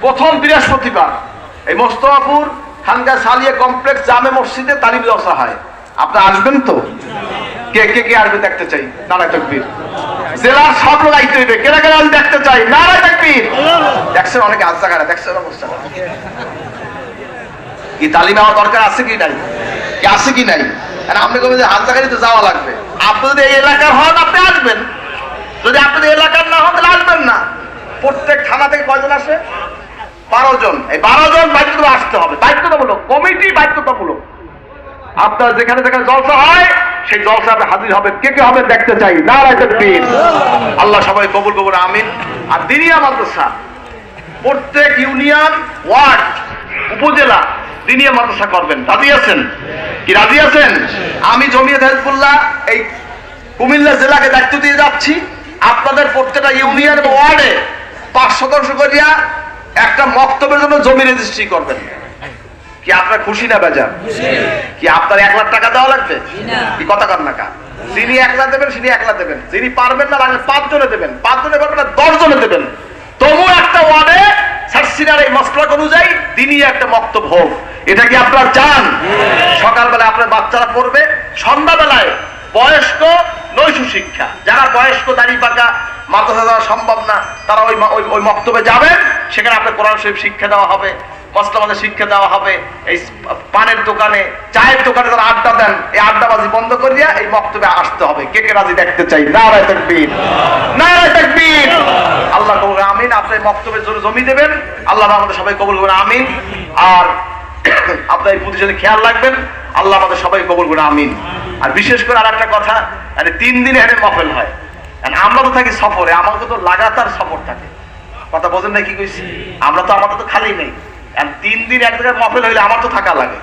প্রথম বৃহস্পতিবার এই মোস্তফাপুর খানকা সালিয়া কমপ্লেক্স জামে মসজিদে তালিম জলসা হয়। আপনি আসবেন তো? কে কে কে আসবে দেখতে চাই? নারায় তাকবীর। জেলার সব লোক আইতে হইবে। কেনা কেনা দেখতে চাই? নারায় তাকবীর। দেখছেন অনেকে আজ জায়গা দেখছেন অবস্থা কি? তালিম হওয়ার দরকার আছে কি নাই? কি আছে কি নাই? আপনি বলবেন যে হাত জায়গায় তো যাওয়া লাগবে। আপনি যদি এই এলাকার হন আপনি আসবেন, যদি আপনি এলাকার না হন তাহলে আসবেন না। প্রত্যেক থানা থেকে কয়জন আসে? 12 জন। এই 12 জন বাধ্যতা আসতে হবে, বাধ্যতামূলক। কমিটি বাধ্যতামূলক। আপনার যেখানে যেখানে জলসা হয় সেই জলসা আপনি হাজির হবেন। কে কে হবে দেখতে চাই? নারায়ে তাকবীর। আল্লাহ সবাই কবুল করুন, আমিন। আর দিনিয়া মাদ্রাসা প্রত্যেক ইউনিয়ন, ওয়ার্ড, উপজেলা দিনিয়া মাদ্রাসা করবেন। রাজি আছেন কি? রাজি আছেন? আমি জমিয়ত হিজবুল্লাহ এই কুমিল্লা জেলাকে দায়িত্ব দিয়ে যাচ্ছি। আপনাদের প্রত্যেকটা ইউনিয়ন এবং ওয়ার্ডে 5% করিয়া একটা মক্তবের জন্য জমি রেজিস্ট্রি করবেন। কি আপনার খুশি না বেজার? কি আপনার 1 লাখ টাকা দেওয়া লাগবে? কি কথা কার না? যিনি 1 লাখ দেবেন তিনি 1 লাখ দেবেন। যিনি পারবেন না লাগলে 5 জনে দেবেন, 5 জনে পারবেন না 10 জনে দেবেন। তবু একটা ওয়ার্ডে সার্সিনার এই মাসলাক অনুযায়ী দিনই একটা মক্তব হোক। এটা কি আপনারা চান? সকালবেলা আপনার বাচ্চারা পড়বে, সন্ধ্যাবেলায় বয়স্ক নৈশ শিক্ষা, যারা বয়স্ক দাড়ি পাকা মাদ্রাসা যাওয়া সম্ভব না তারা ওই মক্তবে যাবেন। সেখানে আপনার কোরআন শরীফ শিক্ষা দেওয়া হবে, মসলামাদের শিক্ষা দেওয়া হবে। এই পানের দোকানে, চায়ের দোকানে যারা আড্ডা দেন, এই আড্ডাবাজি বন্ধ করে দিয়ে এই মক্তবে আসতে হবে। কে কে রাজি দেখতে চাই? নারায়ে তাকবীর, নারায়ে তাকবীর। আল্লাহ কবুল করুন, আমিন। আপনি মক্তবের জন্য জমি দেবেন, আল্লাহ আমাদের সবাই কবুল করুন, আমিন। আর আপনার এই প্রতিষ্ঠানে খেয়াল রাখবেন, আল্লাহ আমাদের সবাই কবুল করুন, আমিন। আর বিশেষ করে আর একটা কথা, 3 দিন এখানে মহফিল হয়। আমরা তো থাকি সফরে, আমাদের তো লাগাতার সফর থাকে। কথা বোঝেন না কি কইছি? আমরা তো আমাদের তো খালি নেই। 3 দিন এক জায়গায় মহফিল হইলে আমার তো থাকা লাগে।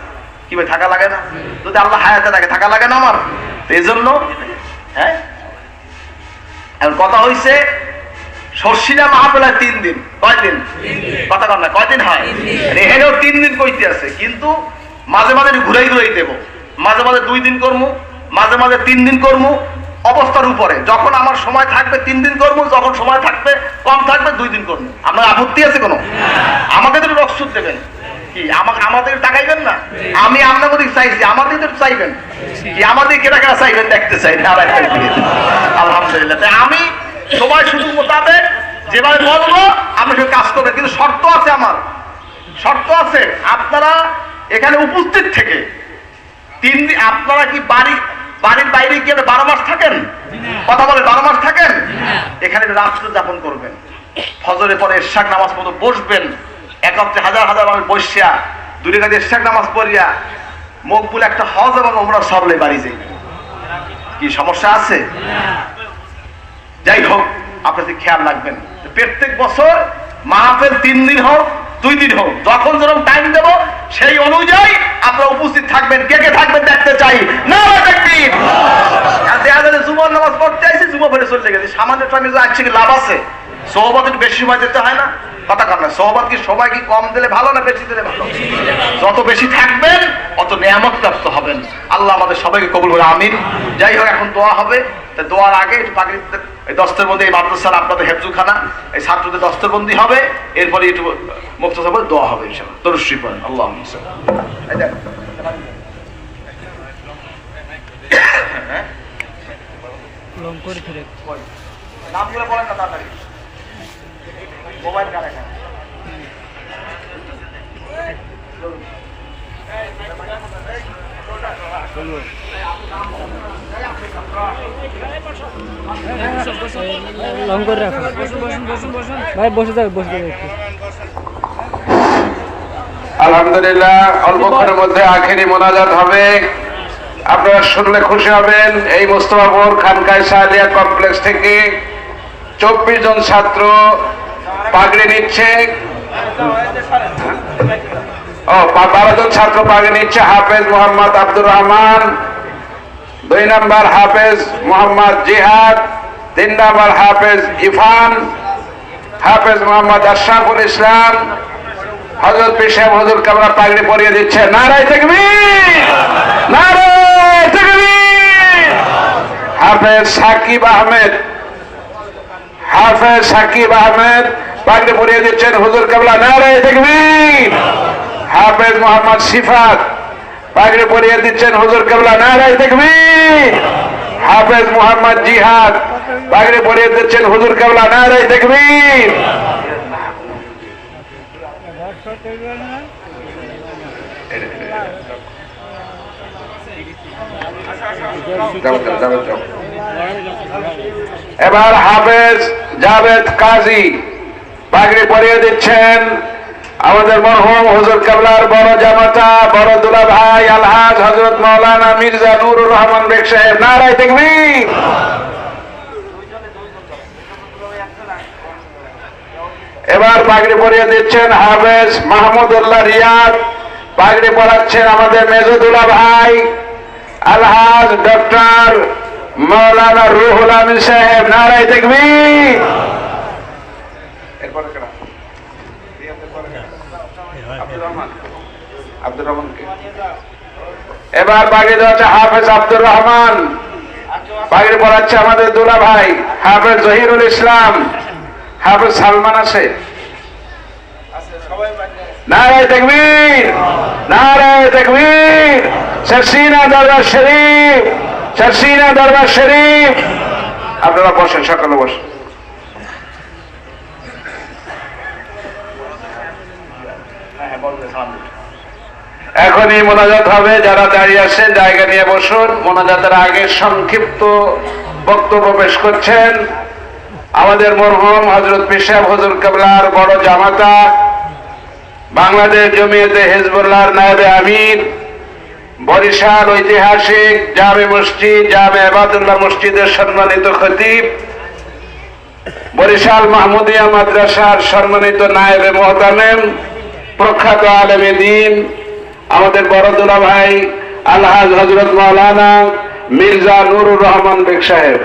কি ভাই থাকা লাগে না? যদি আল্লাহ হায়াতে থাকে থাকা লাগে না আমার? এই জন্য হ্যাঁ, এখন কথা হইছে শর্ষিনা মাহফিল 3 দিন। কয়দিন? কথা কর না, কয়দিন হয়? এখানেও 3 দিন কইতে আছে, কিন্তু মাঝে মাঝে ঘুরাই ঘুরাই দেবো। মাঝে মাঝে 2 দিন করবো, মাঝে মাঝে 3 দিন করবো, অবস্থার উপরে। যখন আমার সময় থাকবে 3 দিন করবো, যখন সময় থাকবে কম থাকবে 2 দিন করবো। আপনার আপত্তি আছে কোনো? আমাকে তো রক্সুদ দেবেন কি? আমাদের টাকাইবেন না? আমি আপনার দিকে চাইছি, আমাদের তো চাইবেন কি? আমাদের কেনা কেনা চাইবেন দেখতে চাই। আলহামদুলিল্লাহ। আমি সময় শুধু মোতাবেক যেভাবে বলবো আপনি সে কাজ করবেন, কিন্তু শর্ত আছে। আমার শর্ত আছে, আপনারা এখানে উপস্থিত থেকে 3 দিন। আপনারা কি বাড়ির বাইরে কি 12 মাস থাকেন? কথা বলে 12 মাস থাকেন? এখানে রাত্র যাপন করবেন। ফজরের পরে ইশাক নামাজ পড়তে বসবেন। একত্রে হাজার হাজার মানুষ বসিয়া 2 রাকাত ইশাক নামাজ পড়িয়া মকবুল একটা হজ এবং উমরা সবলে বাড়ি যাই। কি সমস্যা আছে? যাই হোক, আপনাদের খেয়াল রাখবেন প্রত্যেক বছর মাহফিল 3 দিন হোক 2 দিন হোক, যখন যেরকম টাইম দেব সেই অনুযায়ী আপনারা উপস্থিত থাকবেন। কে কে থাকবেন দেখতে চাই? নারায়ে তাকবীর। আর দেখা যাচ্ছে জুমার নামাজ পড়তে আইছি, জুমা পড়ে চলে গেছে। সামান্য টাইমে আসছে কি লাভ আছে? সোহবত একটু বেশি সময় দিতে হয় না? কথা কর না। সোহবত কি সময় কি কম দিলে ভালো না বেশি দিলে ভালো? যত বেশি থাকবেন অত নিয়ামত প্রাপ্ত হবেন। আল্লাহ আমাদের সবাইকে কবুল করে, আমিন। যাই হোক, এখন দোয়া হবে। দোয়ার আগে একটু পাকিস্তান এই দস্তরবন্দি, এই মাদ্রাসার আপনাদের হেফজুখানা এই ছাত্রদের দস্তরবন্দি হবে। এরপরে একটু মুক্তসভা দোয়া হবে ইনশাআল্লাহ। দরুদ শরীফ পড়েন। আল্লাহুম্মা নাম করে বলেন না তাড়াতাড়ি। মোবাইল কারে কারে লং করে রাখো ভাই, বসে যাবে, বসে যাবে। আলহামদুলিল্লাহ, অল্পক্ষণের মধ্যে আখেরি মোনাজাত হবে। আপনারা শুনলে খুশি হবেন। এই মোস্তফাপুর খানকায় সালিয়া কমপ্লেক্স থেকে 24 জন ছাত্র পাগড়ি নিচ্ছে। 12 জন ছাত্র পাগড়ি নিচ্ছে। হাফেজ মোহাম্মদ আব্দুর রহমান, 2 নম্বর হাফেজ মোহাম্মদ জিহাদ, 3 নম্বর হাফেজ ইরফান, হাফেজ মোহাম্মদ আশরাফুল ইসলাম, হযরত পীর সাহেব হুজুর কামরা পাগড়ি পরিয়ে দিচ্ছে। নারায়ে তাকবীর, নারায়ে তাকবীর। হাফেজ সাকিব আহমেদ, হাফেজ সাকিব আহমেদ পাগড়ি পরিয়ে দিচ্ছেন হুজুর কেবলা নারায়ে তাকবীর। হাফেজ মোহাম্মদ সিফাত পাগড়ি পরিয়ে দিচ্ছেন হুজুর কেবলা নারায়ে তাকবীর। হাফেজ মোহাম্মদ জিহাদ পাগড়ি পরিয়ে দিচ্ছেন হুজুর কেবলা নারায়ে তাকবীর। এবার হাফেজ জাভেদ কাজী পাগড়ি পরিয়ে দিচ্ছেন আমাদের মরহুম হুজুর কেবলার বড় জামাতা বড় দুলা ভাই আলহাজ হযরত মাওলানা মির্জা নুরুর রহমান বেগ সাহেব। নারায়ে তাকবীর। এবার পাগড়ি পরিয়ে দিচ্ছেন হাফেজ মাহমুদুল্লাহ রিয়াদ পাগড়ি পরাচ্ছেন আমাদের মেজুদুল্লাহ ভাই আলহাজ ডক্টর মাওলানা রুহুল আমিন সাহেব। নারায়ে তাকবীর। এবার পাগড়ি দেওয়া হাফেজ আব্দুর রহমান পাগড়ি পরাচ্ছে আমাদের দুলা ভাই হাফেজ জহিরুল ইসলাম। হাফেজ সালমান আছে। নারায়ে তাকবীর, নারায়ে তাকবীর। চরসিনা দরবার শরীফ, চরসিনা দরবার শরীফ। আপনারা বসেন, সকালে বসেন। এখনই মোনাজাত হবে, যারা দাঁড়িয়ে আছেন জায়গা নিয়ে বসুন। মোনাজাতের আগে সংক্ষিপ্ত বক্তব্য পেশ করছেন আমাদের মরহুম হযরত পীর সাহেব হুজুর কেবলার বড় জামাতা বাংলাদেশ জমিয়তে হিজবুল্লাহর নায়েবে আমির, বরিশাল ঐতিহাসিক জামে মসজিদ জামে ইবাদুল্লাহ মসজিদের সম্মানিত খতিব, বরিশাল মাহমুদিয়া মাদ্রাসার সম্মানিত নায়েবে মুহতামিম, প্রখ্যাত আলেমে দ্বীন আমাদের বড় দুলা ভাই আলহাজ হযরত মাওলানা মির্জা নুরুর রহমান বেগ সাহেব।